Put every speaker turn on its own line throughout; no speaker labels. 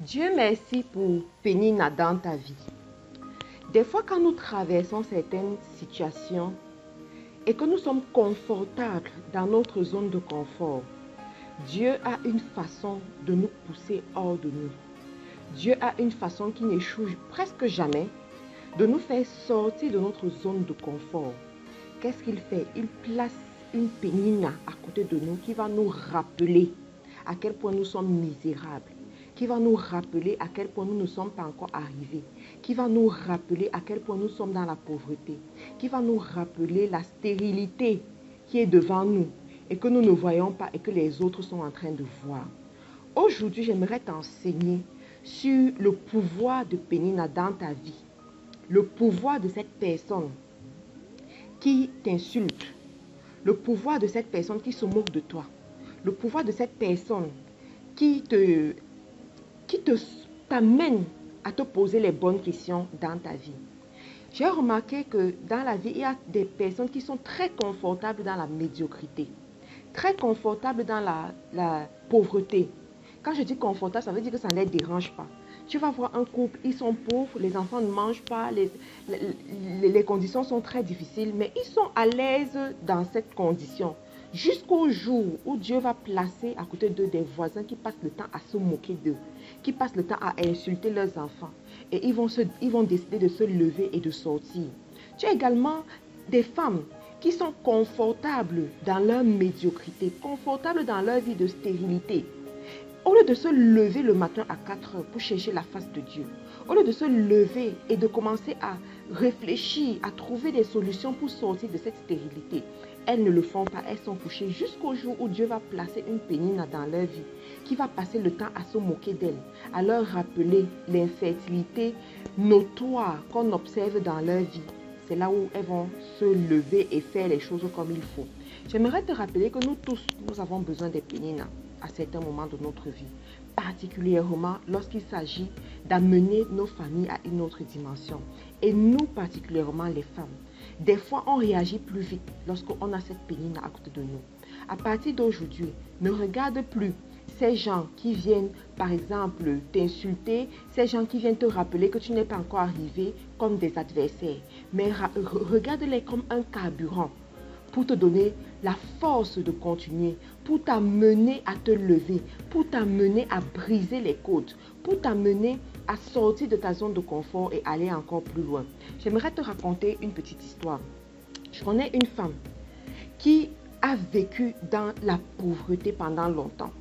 Dieu merci pour Pénina dans ta vie. Des fois, quand nous traversons certaines situations et que nous sommes confortables dans notre zone de confort, Dieu a une façon de nous pousser hors de nous. Dieu a une façon qui n'échoue presque jamais de nous faire sortir de notre zone de confort. Qu'est-ce qu'il fait? Il place une Pénina à côté de nous qui va nous rappeler à quel point nous sommes misérables, qui va nous rappeler à quel point nous ne sommes pas encore arrivés, qui va nous rappeler à quel point nous sommes dans la pauvreté, qui va nous rappeler la stérilité qui est devant nous et que nous ne voyons pas et que les autres sont en train de voir. Aujourd'hui, j'aimerais t'enseigner sur le pouvoir de Pénina dans ta vie, le pouvoir de cette personne qui t'insulte, le pouvoir de cette personne qui se moque de toi, le pouvoir de cette personne qui t'amène à te poser les bonnes questions dans ta vie. J'ai remarqué que dans la vie, il y a des personnes qui sont très confortables dans la médiocrité, très confortables dans la pauvreté. Quand je dis confortable, ça veut dire que ça ne les dérange pas. Tu vas voir un couple, ils sont pauvres, les enfants ne mangent pas, les conditions sont très difficiles, mais ils sont à l'aise dans cette condition. Jusqu'au jour où Dieu va placer à côté d'eux des voisins qui passent le temps à se moquer d'eux, qui passent le temps à insulter leurs enfants. Et ils vont décider de se lever et de sortir. Tu as également des femmes qui sont confortables dans leur médiocrité, confortables dans leur vie de stérilité. Au lieu de se lever le matin à 4 heures pour chercher la face de Dieu, au lieu de se lever et de commencer à réfléchir, à trouver des solutions pour sortir de cette stérilité, elles ne le font pas, elles sont couchées jusqu'au jour où Dieu va placer une Pénina dans leur vie, qui va passer le temps à se moquer d'elles, à leur rappeler l'infertilité notoire qu'on observe dans leur vie. C'est là où elles vont se lever et faire les choses comme il faut. J'aimerais te rappeler que nous tous, nous avons besoin des Péninas à certains moments de notre vie, particulièrement lorsqu'il s'agit d'amener nos familles à une autre dimension. Et nous, particulièrement les femmes, des fois on réagit plus vite lorsqu'on a cette Pénina à côté de nous. À partir d'aujourd'hui, ne regarde plus ces gens qui viennent, par exemple, t'insulter, ces gens qui viennent te rappeler que tu n'es pas encore arrivé comme des adversaires, mais regarde-les comme un carburant pour te donner la force de continuer, pour t'amener à te lever, pour t'amener à briser les côtes, pour t'amener à sortir de ta zone de confort et aller encore plus loin. J'aimerais te raconter une petite histoire. Je connais une femme qui a vécu dans la pauvreté pendant longtemps.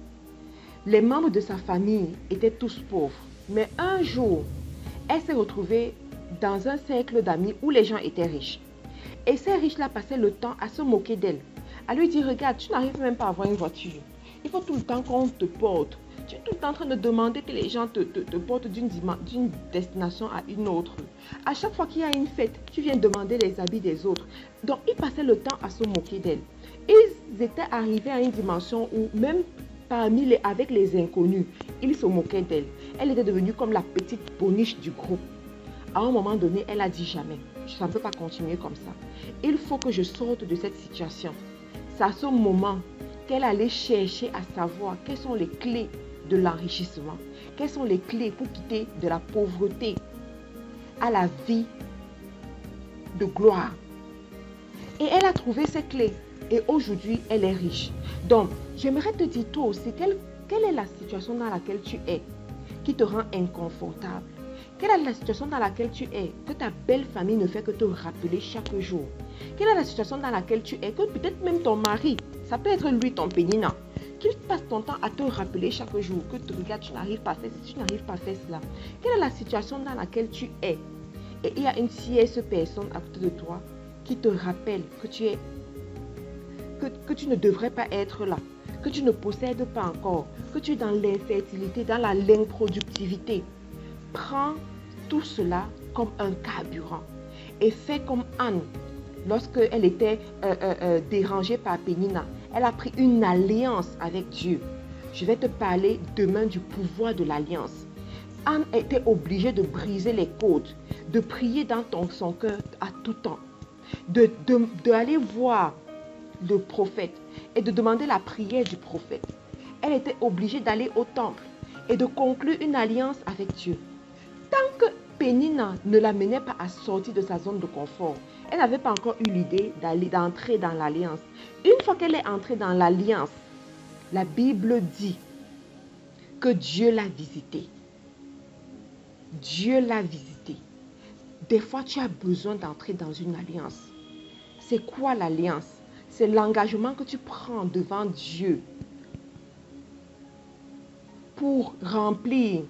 Les membres de sa famille étaient tous pauvres, mais un jour, elle s'est retrouvée dans un cercle d'amis où les gens étaient riches. Et ces riches-là passaient le temps à se moquer d'elle, à lui dire, regarde, tu n'arrives même pas à avoir une voiture. Il faut tout le temps qu'on te porte. Tu es tout le temps en train de demander que les gens te portent d'une destination à une autre. À chaque fois qu'il y a une fête, tu viens demander les habits des autres. Donc, ils passaient le temps à se moquer d'elle. Ils étaient arrivés à une dimension où même avec les inconnus, ils se moquaient d'elle. Elle était devenue comme la petite boniche du groupe. À un moment donné, elle a dit jamais. Ça ne peut pas continuer comme ça. Il faut que je sorte de cette situation. C'est à ce moment qu'elle allait chercher à savoir quelles sont les clés de l'enrichissement. Quelles sont les clés pour quitter de la pauvreté à la vie de gloire. Et elle a trouvé ces clés. Et aujourd'hui, elle est riche. Donc, j'aimerais te dire toi aussi, quelle est la situation dans laquelle tu es qui te rend inconfortable? Quelle est la situation dans laquelle tu es que ta belle famille ne fait que te rappeler chaque jour? Quelle est la situation dans laquelle tu es que peut-être même ton mari, ça peut être lui ton Pénina, qu'il passe ton temps à te rappeler chaque jour que tu regardes, tu n'arrives pas à faire ceci, tu n'arrives pas à faire cela. Quelle est la situation dans laquelle tu es? Et il y a une tierce personne à côté de toi qui te rappelle que tu ne devrais pas être là, que tu ne possèdes pas encore, que tu es dans l'infertilité, dans l'improductivité. Prends tout cela comme un carburant et fais comme Anne. Lorsqu'elle était dérangée par Pénina, elle a pris une alliance avec Dieu. Je vais te parler demain du pouvoir de l'alliance. Anne était obligée de briser les côtes, de prier dans son cœur à tout temps, d'aller voir le prophète et de demander la prière du prophète. Elle était obligée d'aller au temple et de conclure une alliance avec Dieu. Tant que Pénina ne l'amenait pas à sortir de sa zone de confort, elle n'avait pas encore eu l'idée d'entrer dans l'alliance. Une fois qu'elle est entrée dans l'alliance, la Bible dit que Dieu l'a visitée. Dieu l'a visitée. Des fois, tu as besoin d'entrer dans une alliance. C'est quoi l'alliance? C'est l'engagement que tu prends devant Dieu pour remplir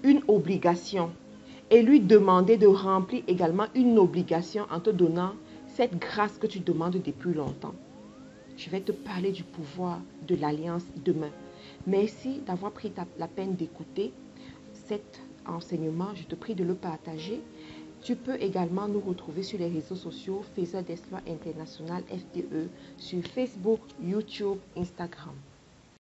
une obligation et lui demander de remplir également une obligation en te donnant cette grâce que tu demandes depuis longtemps. Je vais te parler du pouvoir de l'alliance demain. Merci d'avoir pris la peine d'écouter cet enseignement. Je te prie de le partager. Tu peux également nous retrouver sur les réseaux sociaux Faiseurs d'Exploits International FDE sur Facebook, YouTube, Instagram.